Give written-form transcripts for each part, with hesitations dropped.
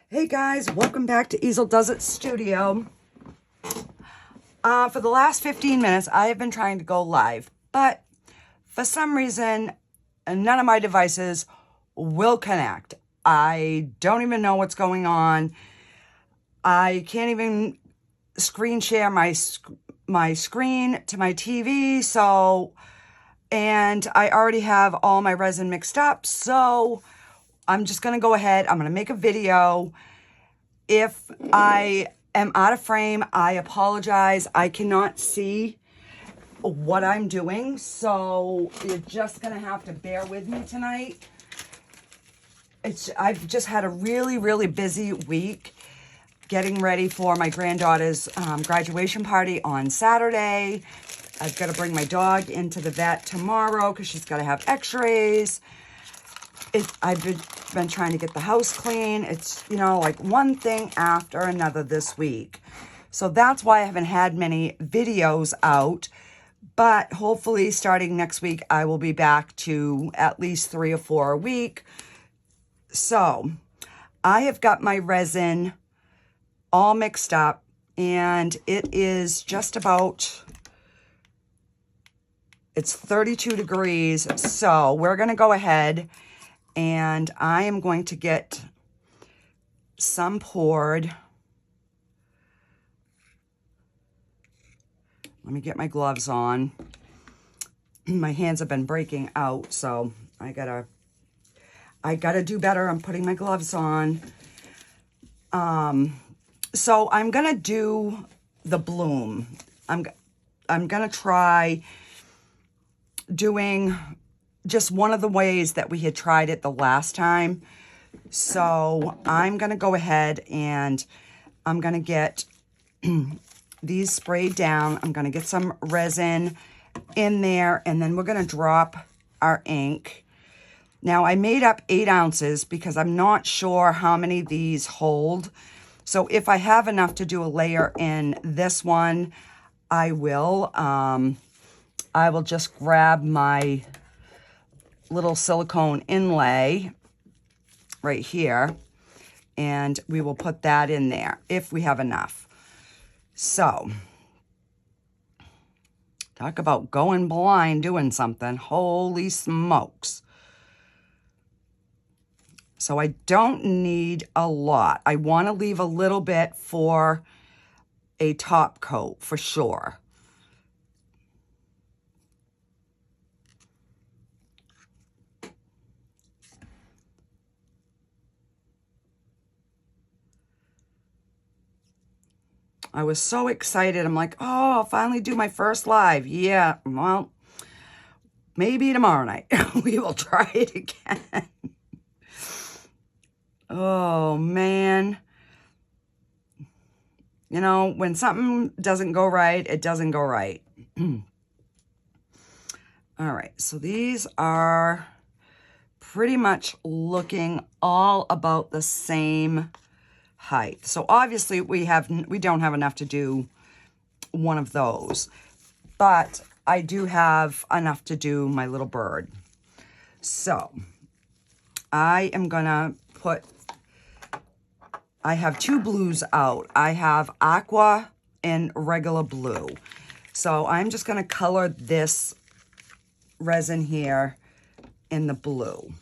Hey guys, welcome back to Easel Does It Studio. For the last 15 minutes, I have been trying to go live, but for some reason, none of my devices will connect. I don't even know what's going on. I can't even screen share my screen to my TV, and I already have all my resin mixed up, so I'm just going to go ahead. I'm going to make a video. If I am out of frame, I apologize. I cannot see what I'm doing, so you're just going to have to bear with me tonight. I've just had a really busy week getting ready for my granddaughter's graduation party on Saturday. I've got to bring my dog into the vet tomorrow because she's got to have x-rays. I've been trying to get the house clean. It's, like one thing after another this week. So that's why I haven't had many videos out. But hopefully starting next week, I will be back to at least 3 or 4 a week. So I have got my resin all mixed up, and it is just about, it's 32 degrees. So we're going to go ahead and I am going to get some poured. Let me get my gloves on. My hands have been breaking out, so I gotta do better. I'm putting my gloves on. So I'm gonna do the bloom. I'm gonna try doing just one of the ways that we had tried it the last time. So I'm going to go ahead and I'm going to get these sprayed down. I'm going to get some resin in there, and then we're going to drop our ink. Now I made up 8 ounces because I'm not sure how many these hold. So if I have enough to do a layer in this one, I will. I will just grab my little silicone inlay right here, and we will put that in there if we have enough. So talk about going blind doing something. Holy smokes. So I don't need a lot. I want to leave a little bit for a top coat for sure. I was so excited. I'm like, oh, I'll finally do my first live. Yeah, well, maybe tomorrow night we will try it again. Oh, man. When something doesn't go right, it doesn't go right. All right, so these are pretty much looking all about the same height. So obviously we don't have enough to do one of those, but I do have enough to do my little bird. So I am gonna I have 2 blues out. I have aqua and regular blue. So I'm just gonna color this resin here in the blue.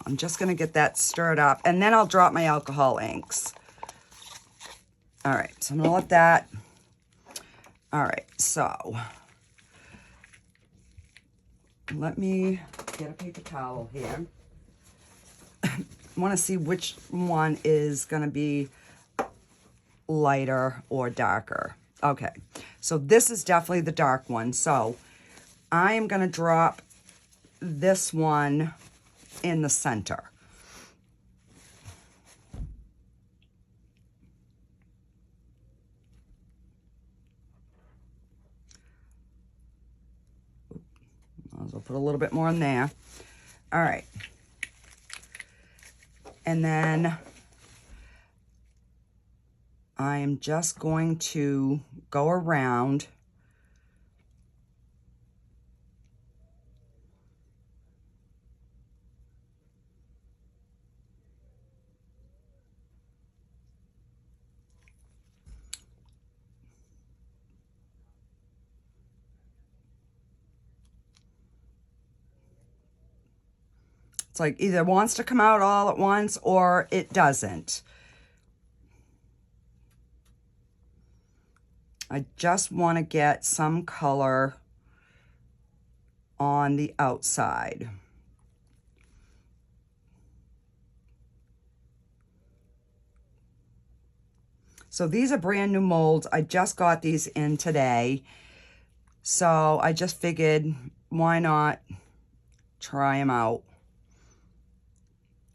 I'm just going to get that stirred up, and then I'll drop my alcohol inks. All right, so I'm going to let that. All right, so let me get a paper towel here. I want to see which one is going to be lighter or darker. Okay, so this is definitely the dark one. So I am going to drop this one in the center. I'll put a little bit more in there. All right. And then I am just going to go around It's like either wants to come out all at once or it doesn't. I just want to get some color on the outside. So these are brand new molds. I just got these in today. So I just figured, why not try them out?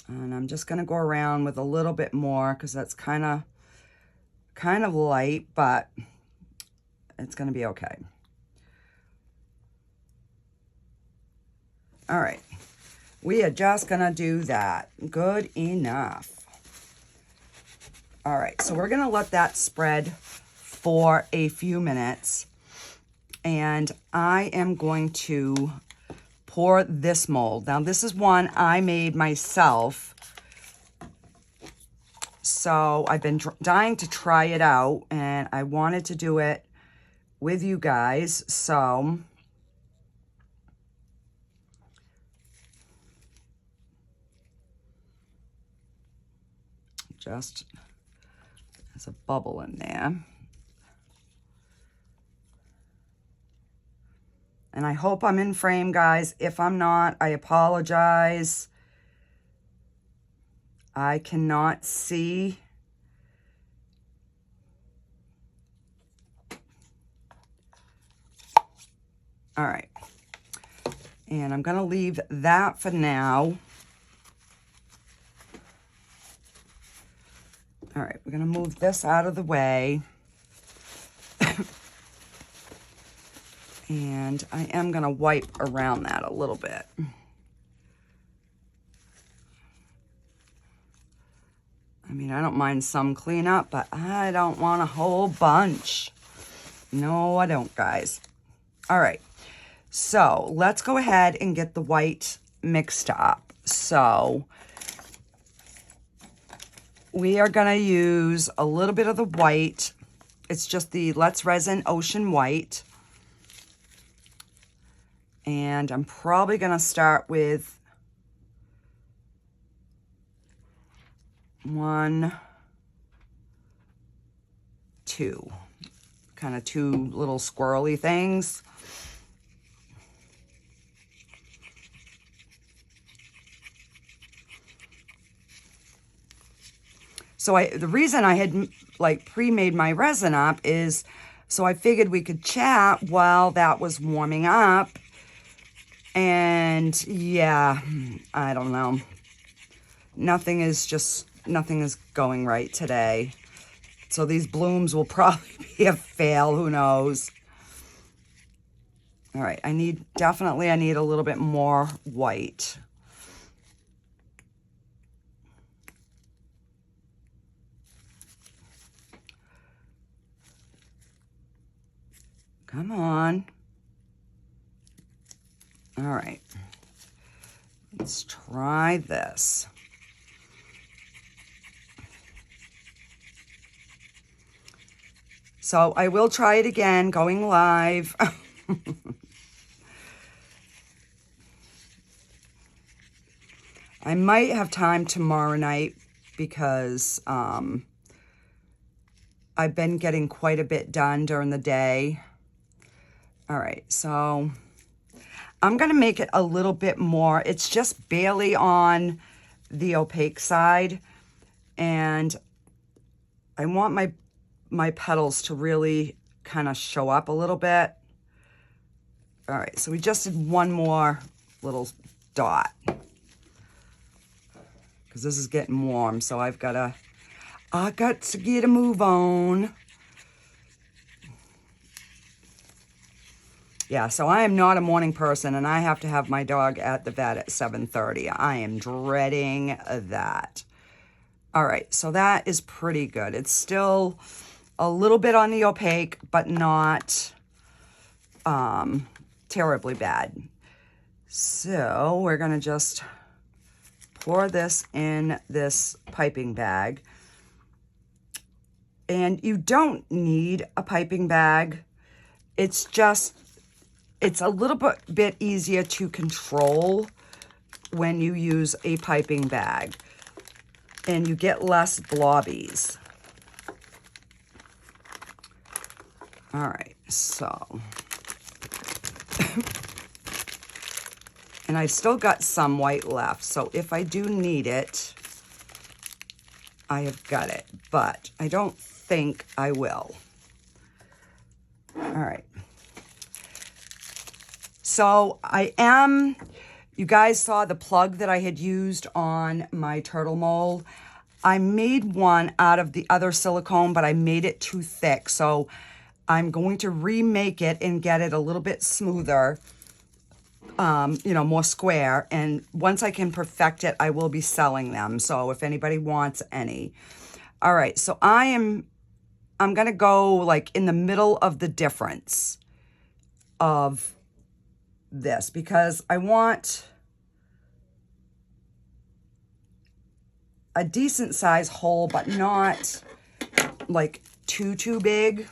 And I'm just going to go around with a little bit more because that's kind of light, but it's going to be okay. All right. We are just going to do that. Good enough. All right, so we're gonna let that spread for a few minutes, and I am going to pour this mold. Now, this is one I made myself, so I've been dying to try it out, and I wanted to do it with you guys, so just... there's a bubble in there. And I hope I'm in frame, guys. If I'm not, I apologize. I cannot see. All right. And I'm going to leave that for now. All right, we're going to move this out of the way. And I am going to wipe around that a little bit. I mean, I don't mind some cleanup, but I don't want a whole bunch. No, I don't, guys. All right, so let's go ahead and get the white mixed up. So we are going to use a little bit of the white. It's just the Let's Resin Ocean White. And I'm probably going to start with 1, 2. Kind of 2 little squirrely things. So the reason I had like pre-made my resin up is so I figured we could chat while that was warming up. And yeah, I don't know. Nothing is going right today. So these blooms will probably be a fail, who knows. All right, I need a little bit more white. Come on. All right. Let's try this. So I will try it again, going live. I might have time tomorrow night because I've been getting quite a bit done during the day. All right, so I'm going to make it a little bit more. It's just barely on the opaque side. And I want my petals to really kind of show up a little bit. All right, so we just did one more little dot. Because this is getting warm, so I got to get a move on. Yeah, so I am not a morning person, and I have to have my dog at the vet at 7:30. I am dreading that. All right, so that is pretty good. It's still a little bit on the opaque, but not terribly bad. So we're going to just pour this in this piping bag. And you don't need a piping bag. It's a little bit easier to control when you use a piping bag, and you get less blobbies. All right, so. And I've still got some white left, so if I do need it, I have got it, but I don't think I will. All right. So you guys saw the plug that I had used on my turtle mold. I made one out of the other silicone, but I made it too thick, so I'm going to remake it and get it a little bit smoother. You know, more square, and once I can perfect it, I will be selling them, so if anybody wants any. All right, so I'm gonna go like in the middle of the difference of this, because I want a decent size hole, but not like too big,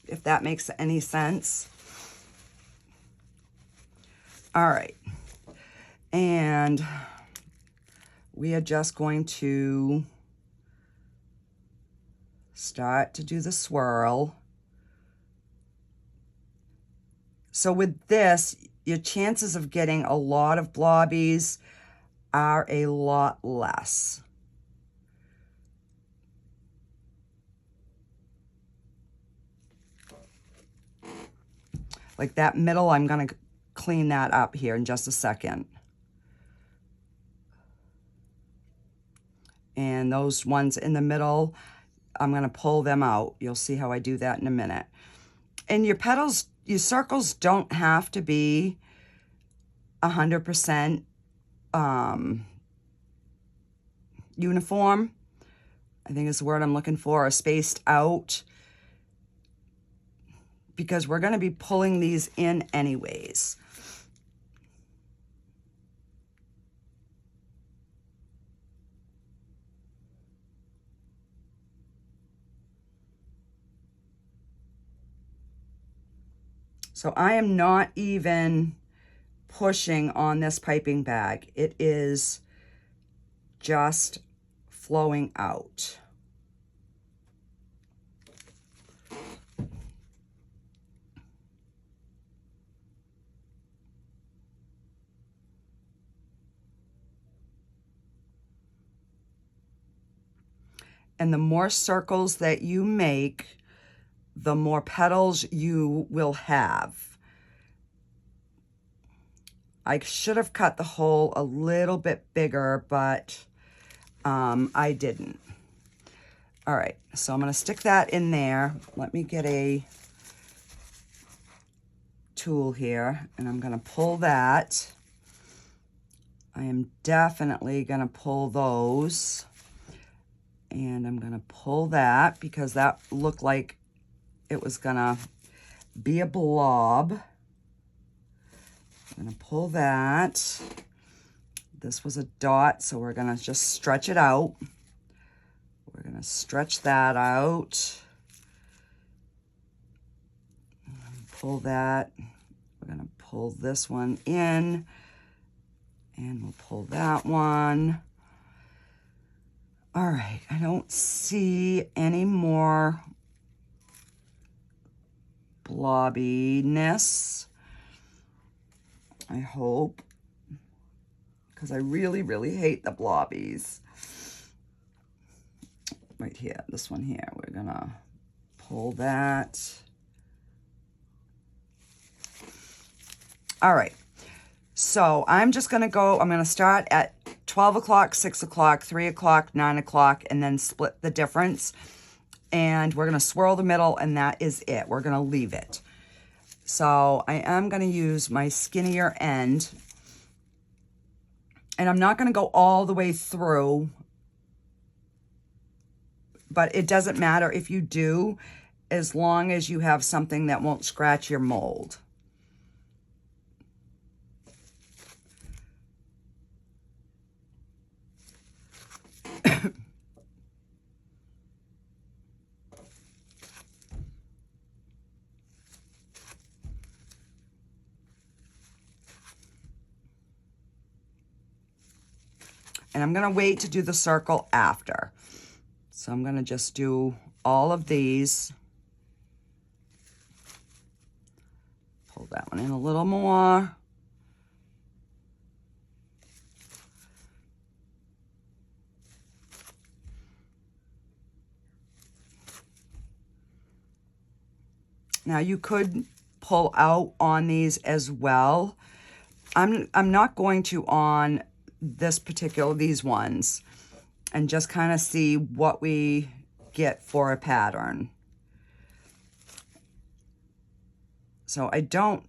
if that makes any sense. All right, and we are just going to start to do the swirl. So with this, your chances of getting a lot of blobbies are a lot less. Like that middle, I'm gonna clean that up here in just a second. And those ones in the middle, I'm gonna pull them out. You'll see how I do that in a minute. And your petals, your circles don't have to be 100% uniform. I think is the word I'm looking for, or spaced out, because we're gonna be pulling these in anyways. So I am not even pushing on this piping bag. It is just flowing out. And the more circles that you make, the more petals you will have. I should have cut the hole a little bit bigger, but I didn't. All right, so I'm gonna stick that in there. Let me get a tool here, and I'm gonna pull that. I am definitely gonna pull those. And I'm gonna pull that because that looked like it was gonna be a blob. I'm gonna pull that. This was a dot, so we're gonna just stretch it out. We're gonna stretch that out. Pull that. We're gonna pull this one in, and we'll pull that one. All right, I don't see any more blobbiness, I hope, because I really, really hate the blobbies. Right here, this one here, we're gonna pull that. All right, so I'm just gonna go, I'm gonna start at 12 o'clock, 6 o'clock, 3 o'clock, 9 o'clock, and then split the difference. And we're gonna swirl the middle, and that is it. We're gonna leave it. So I am gonna use my skinnier end, and I'm not gonna go all the way through, but it doesn't matter if you do, as long as you have something that won't scratch your mold. And I'm going to wait to do the circle after. So I'm going to just do all of these. Pull that one in a little more. Now you could pull out on these as well. I'm not going to on these ones, and just kind of see what we get for a pattern. So I don't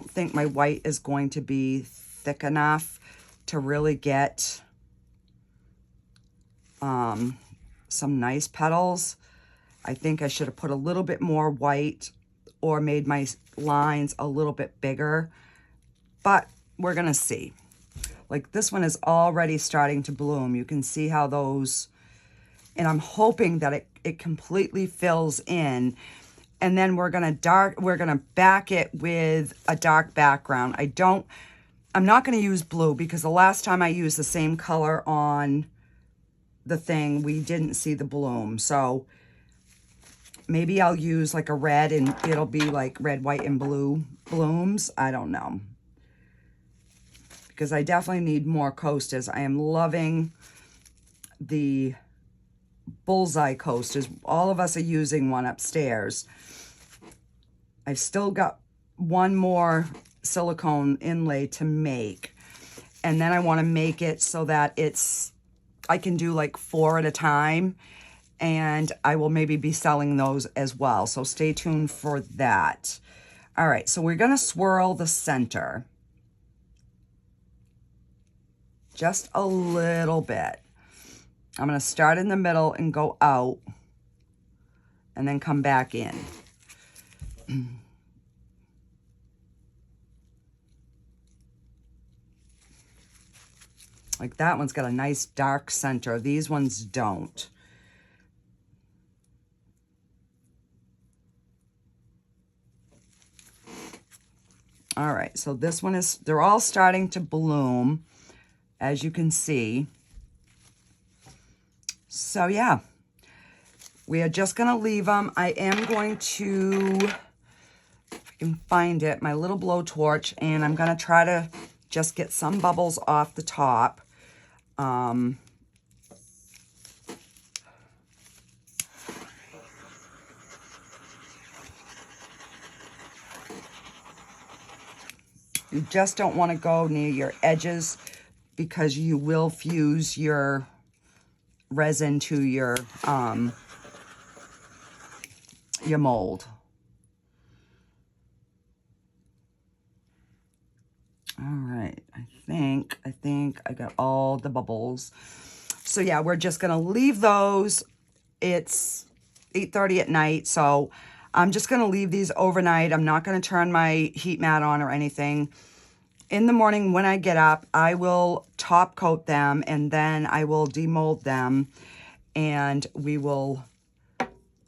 think my white is going to be thick enough to really get some nice petals. I think I should have put a little bit more white or made my lines a little bit bigger, but we're gonna see. Like this one is already starting to bloom. You can see how those, and I'm hoping that it completely fills in. And then we're gonna back it with a dark background. I'm not gonna use blue because the last time I used the same color on the thing, we didn't see the bloom. So maybe I'll use like a red and it'll be like red, white, and blue blooms. I don't know. Because I definitely need more coasters. I am loving the bullseye coasters. All of us are using one upstairs. I've still got one more silicone inlay to make. And then I want to make it so that I can do like 4 at a time. And I will maybe be selling those as well. So stay tuned for that. All right, so we're going to swirl the center. Just a little bit. I'm going to start in the middle and go out. And then come back in. Like that one's got a nice dark center. These ones don't. All right, so this one they're all starting to bloom, as you can see. So yeah, we are just gonna leave them. I am going to, if I can find it, my little blowtorch, and I'm gonna try to just get some bubbles off the top. You just don't want to go near your edges because you will fuse your resin to your mold. All right, I think I got all the bubbles. So yeah, we're just gonna leave those. It's 8:30 at night, so I'm just gonna leave these overnight. I'm not gonna turn my heat mat on or anything. In the morning when I get up, I will top coat them and then I will demold them, and we will,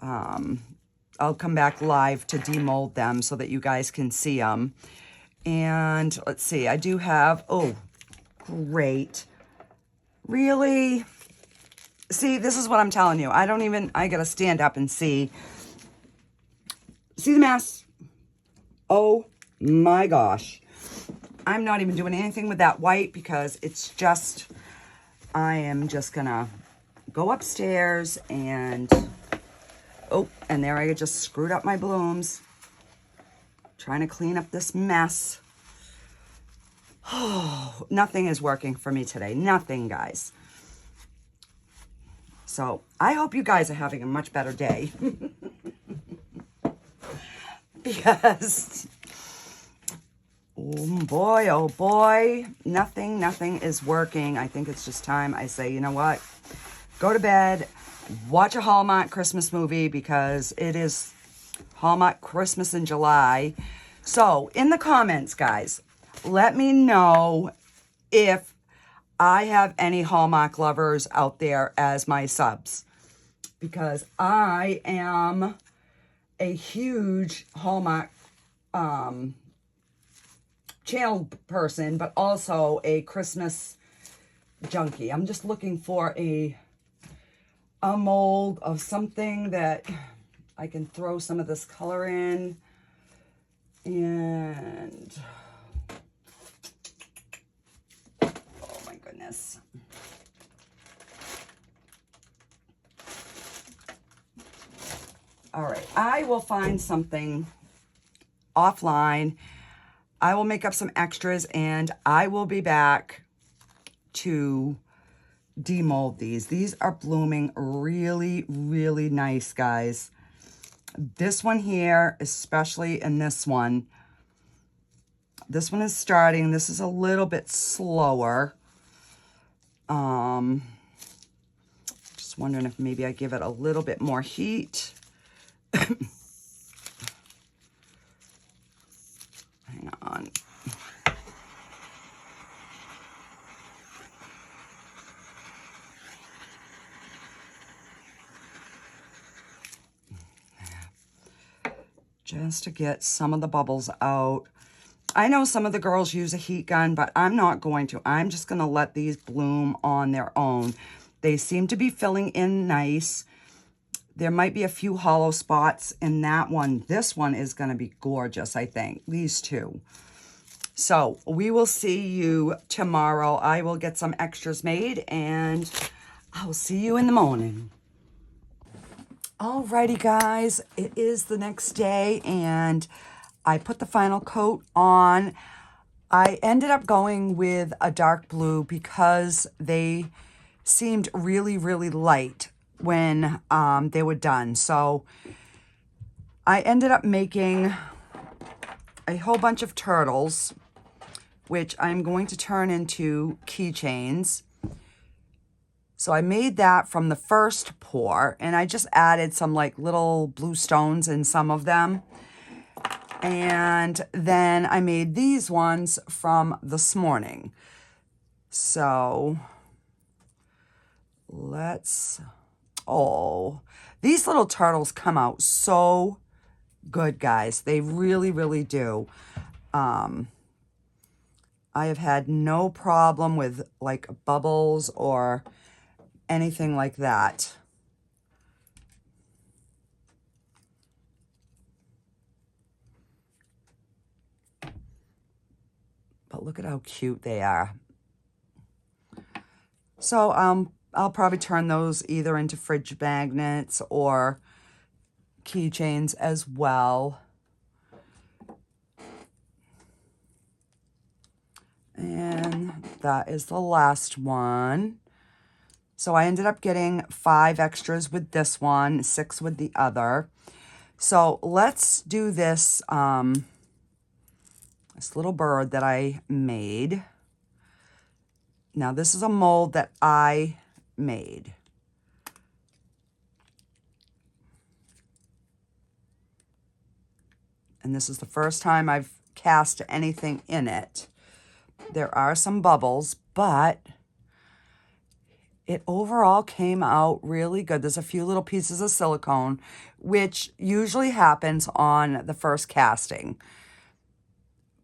I'll come back live to demold them so that you guys can see them. And let's see, I do have, oh, great. Really? See, this is what I'm telling you. I gotta stand up and see. See the mess? Oh my gosh. I'm not even doing anything with that white because it's just, I am just gonna go upstairs and, oh, and there I just screwed up my blooms. Trying to clean up this mess. Oh, nothing is working for me today. Nothing, guys. So I hope you guys are having a much better day. Because, oh boy, nothing is working. I think it's just time I say, you know what? Go to bed, watch a Hallmark Christmas movie because it is Hallmark Christmas in July. So in the comments, guys, let me know if I have any Hallmark lovers out there as my subs, because I am a huge Hallmark channel person, but also a Christmas junky. I'm just looking for a mold of something that I can throw some of this color in. And oh my goodness. All right, I will find something offline. I will make up some extras and I will be back to demold these. These are blooming really, really nice, guys. This one here, especially in this one is starting. This is a little bit slower. Just wondering if maybe I give it a little bit more heat. Hang on. Just to get some of the bubbles out. I know some of the girls use a heat gun, but I'm not going to. I'm just going to let these bloom on their own. They seem to be filling in nice. There might be a few hollow spots in that one. This one is going to be gorgeous, I think. These two. So we will see you tomorrow. I will get some extras made and I'll see you in the morning. Alrighty, guys, it is the next day and I put the final coat on. I ended up going with a dark blue because they seemed really, really light when they were done. So I ended up making a whole bunch of turtles, which I'm going to turn into keychains. So I made that from the first pour, and I just added some like little blue stones in some of them. And then I made these ones from this morning. So let's, oh, these little turtles come out so good, guys. They really, really do. I have had no problem with like bubbles or anything like that. But look at how cute they are. So I'll probably turn those either into fridge magnets or keychains as well. And that is the last one. So I ended up getting 5 extras with this one, 6 with the other. So let's do this, this little bird that I made. Now this is a mold that I made. And this is the first time I've cast anything in it. There are some bubbles, but it overall came out really good. There's a few little pieces of silicone, which usually happens on the first casting.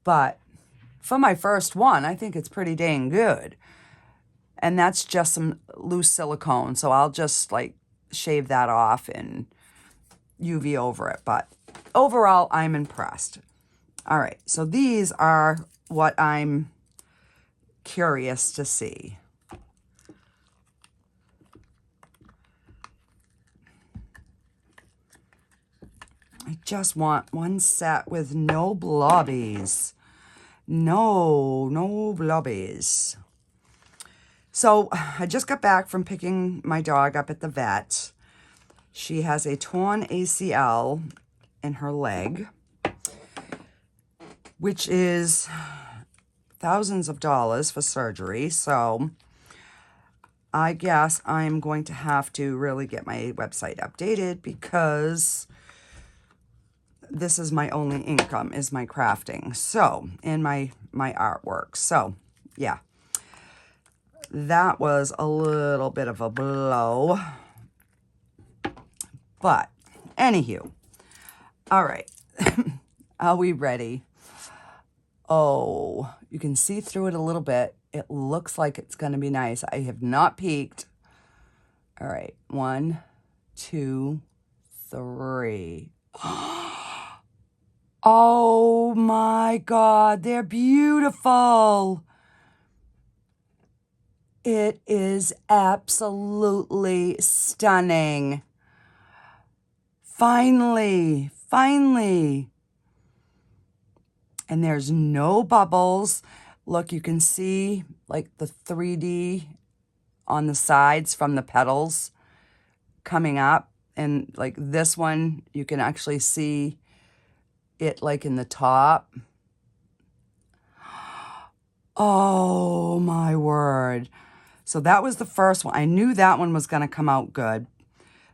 But for my first one, I think it's pretty dang good. And that's just some loose silicone. So I'll just like shave that off and UV over it. But overall, I'm impressed. All right, so these are what I'm curious to see. I just want one set with no blobbies. No blobbies. So I just got back from picking my dog up at the vet. She has a torn ACL in her leg, which is thousands of dollars for surgery. So I guess I'm going to have to really get my website updated because this is my only income, is my crafting. So, and my artwork. So, yeah. That was a little bit of a blow. But, anywho. All right. Are we ready? Oh, you can see through it a little bit. It looks like it's going to be nice. I have not peeked. All right, 1, 2, 3. Oh my God, they're beautiful. It is absolutely stunning. Finally, finally. And there's no bubbles. Look, you can see like the 3D on the sides from the petals coming up. And like this one, you can actually see it like in the top. Oh my word. So that was the first one. I knew that one was going to come out good.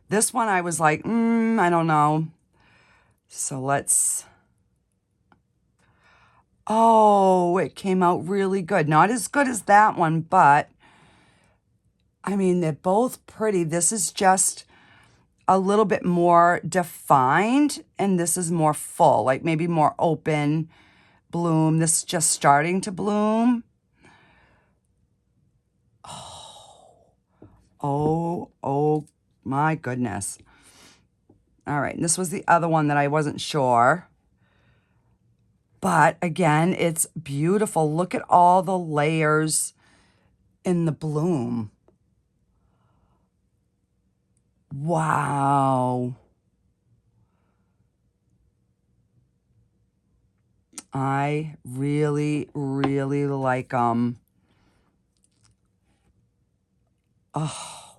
This one I was like, I don't know. So let's... Oh, it came out really good. Not as good as that one, but I mean, they're both pretty. This is just a little bit more defined, and this is more full, like maybe more open bloom. This is just starting to bloom. Oh my goodness. All right, and this was the other one that I wasn't sure. But again, it's beautiful. Look at all the layers in the bloom. Wow. I really, really like them. Oh,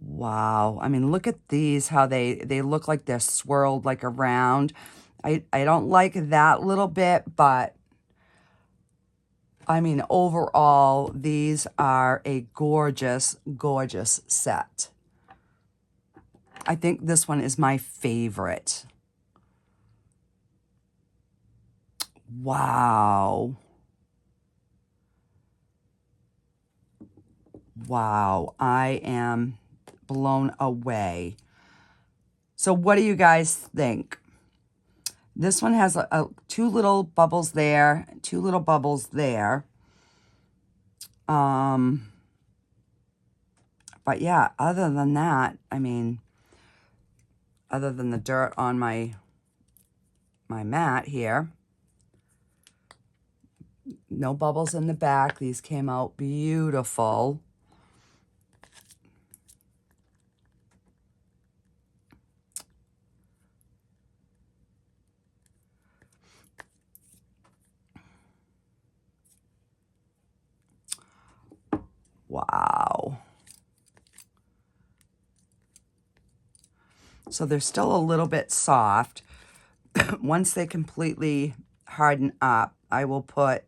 wow. I mean, look at these, how they look like they're swirled like around. I don't like that little bit, but I mean, overall, these are a gorgeous, gorgeous set. I think this one is my favorite. Wow. Wow, I am blown away. So what do you guys think? This one has two little bubbles there, two little bubbles there. But yeah, other than that, I mean, other than the dirt on my mat here, no bubbles in the back. These came out beautiful. Wow. So they're still a little bit soft. Once they completely harden up, I will put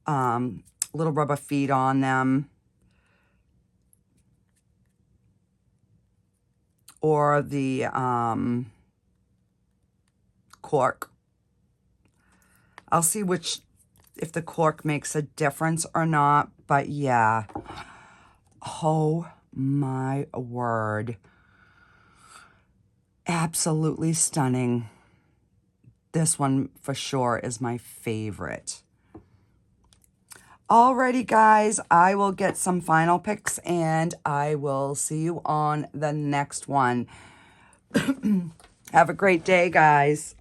little rubber feet on them. Or the cork. I'll see if the cork makes a difference or not. But yeah. Oh my word. Absolutely stunning. This one for sure is my favorite. Alrighty, guys, I will get some final picks and I will see you on the next one. Have a great day, guys.